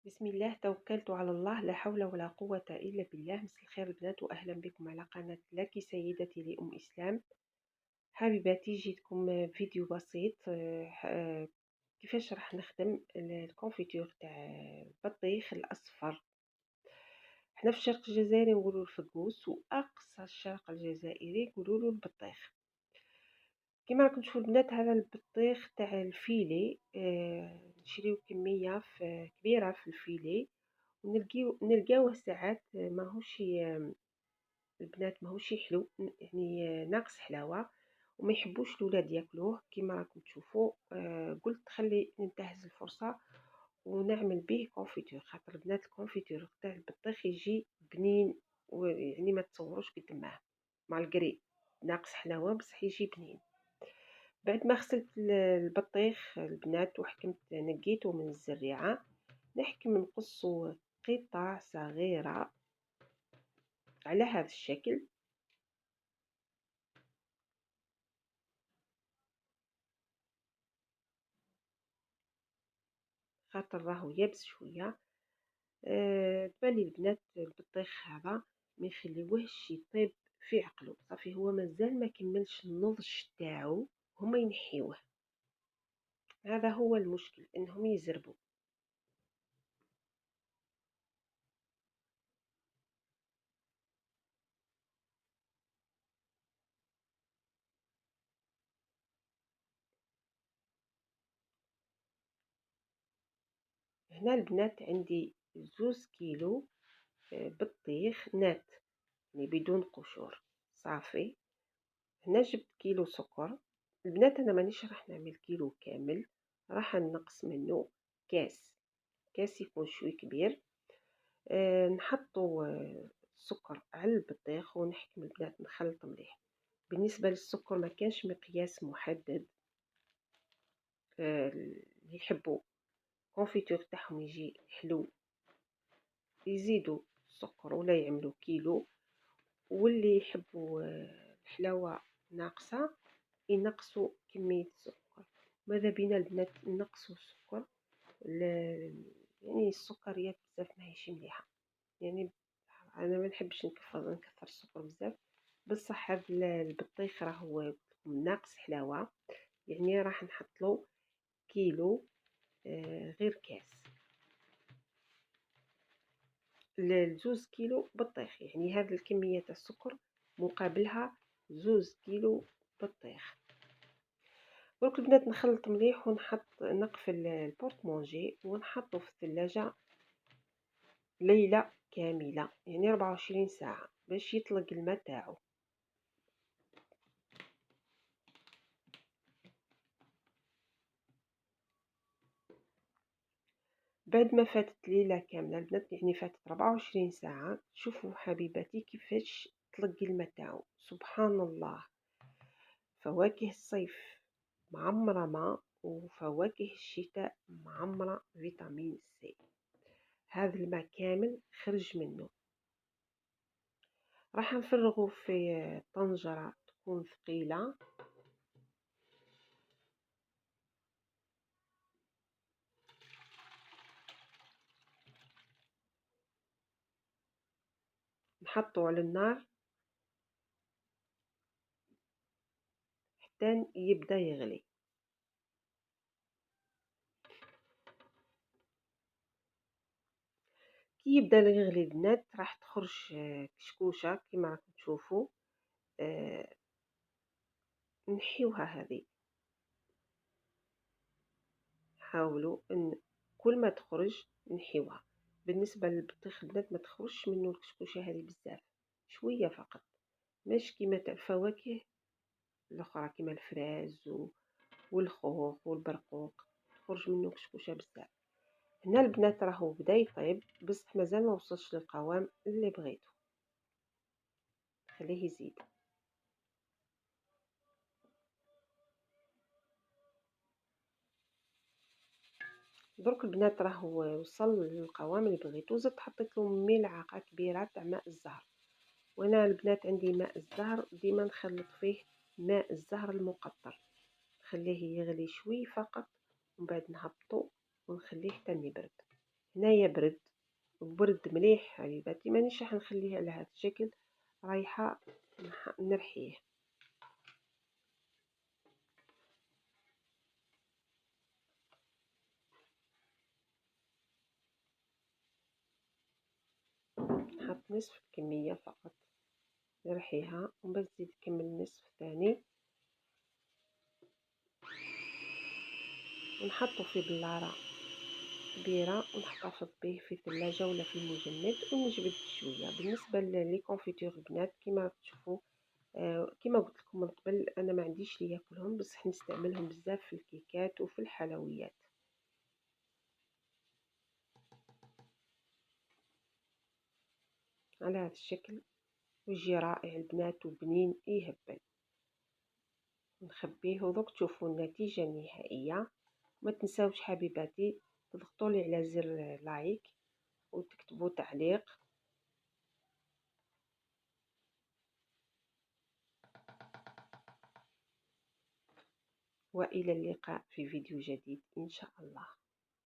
بسم الله توكلت على الله، لا حول ولا قوة إلا بالله. مساء الخير البنات، وأهلا بكم على قناة لك سيدتي لأم إسلام. حبيباتي، جيتكم فيديو بسيط. كيفاش راح نخدم الكونفيتور تاع البطيخ الأصفر. حنا في الشرق الجزائري نقولوا الفقوس، وأقصى الشرق الجزائري يقولوا البطيخ. كما راكم تشوفوا البنات، هذا البطيخ تاع الفيلي. نشريو كمية كبيرة في الفيلي، نلقاوه ساعات ماهوش البنات ماهوش حلو، يعني ناقص حلاوة، وما يحبوش الولاد ياكلوه. كما راكم تشوفوا، قلت خلي ننتهز الفرصة ونعمل به كونفيتور، خاطر البنات الكونفيتور تاع البطيخ يجي بنين، ويعني ما تصوروش قدامه مع القري ناقص حلاوة، بصح يجي بنين. بعد ما غسلت البطيخ البنات وحكمت نقيته من الزريعة، نحكم نقصه قطع صغيرة على هذا الشكل. خاطر راهو يابس شوية. تبالي البنات البطيخ هذا ما يخليوهش يطيب في عقله، صافي هو مازال ما كملش النضج تاعو، هما ينحيوه. هذا هو المشكل، انهم يزربوا. هنا البنات عندي 2 كيلو بطيخ نات، يعني بدون قشور. صافي، هنا جبت كيلو سكر. البنات انا مانيش راح نعمل كيلو كامل، راح نقص منه كاس يكون شوي كبير. نحطو السكر على البطيخ ونحكم البنات نخلط مليح. بالنسبه للسكر ما كانش مقياس محدد. اللي يحبوا كونفيتور تاعهم يجي حلو يزيدوا السكر ولا يعملوا كيلو، واللي يحبوا الحلاوه ناقصه ينقصوا كميه السكر. ماذا بينا البنات نقصوا السكر، يعني السكريات بزاف ماهيش مليحه. يعني انا ما نحبش نكثر السكر بزاف، بصح هذا البطيخ راهو ناقص حلاوه، يعني راح نحط له كيلو غير كاس. 2 كيلو بطيخ، يعني هذه الكميه تاع السكر مقابلها 2 كيلو بطيخ. درك البنات نخلط مليح نقفل البورتمونجي ونحطه في الثلاجة ليلة كاملة، يعني 24 ساعة باش يطلق الماء تاعو. بعد ما فاتت ليلة كاملة البنات، يعني فاتت 24 ساعة، شوفوا حبيباتي كيفاش طلق الماء تاعو. سبحان الله، فواكه الصيف معمرة ماء، وفواكه الشتاء معمرة فيتامين سي. هذا الماء كامل خرج منه. راح نفرغه في طنجرة تكون ثقيلة. نحطه على النار حتى يبدا يغلي. كي يبدا يغلي البنات راح تخرج كشكوشة كما راكم تشوفوا. نحيوها هذه، حاولوا ان كل ما تخرج نحيوها. بالنسبه للبطيخ البنات ما تخرجش منه الكشكوشه هذه بزاف، شويه فقط، مش كيما تاع الفواكه الاخرى كيما الفراز والخوخ والبرقوق تخرج منه كشكوشه بزاف. هنا البنات راهو بدا يطيب، بصح مازال ما وصلش للقوام اللي بغيته. خليه يزيد. درك البنات راهو وصل للقوام اللي بغيتو. زدت حطيت له ملعقه كبيره تاع ماء الزهر، وانا البنات عندي ماء الزهر ديما نخلط فيه ماء الزهر المقطر، نخليه يغلي شوي فقط ومن بعد نهبطو ونخليه حتى يبرد. هنايا برد مليح حبيباتي، مانيش راح نخليه على هذا الشكل، رايحه نرحيه. نحط نصف الكميه فقط، نرحيها ومن بعد نزيد نكمل النصف الثاني ونحطه في بلارة كبيرة ونحتفظ به في الثلاجة ولا في المجمد ونجبد شوية. بالنسبة لي كونفيتور البنات كما تشوفوا، كما قلت لكم من قبل، انا ما عنديش لي ياكلهم، بصح نستعملهم بزاف في الكيكات وفي الحلويات على هذا الشكل، ويجي رائع البنات وبنين يهبل. نخبيه ودوك تشوفوا النتيجة النهائية. ما تنساوش حبيباتي تضغطوا لي على زر لايك وتكتبوا تعليق، وإلى اللقاء في فيديو جديد إن شاء الله.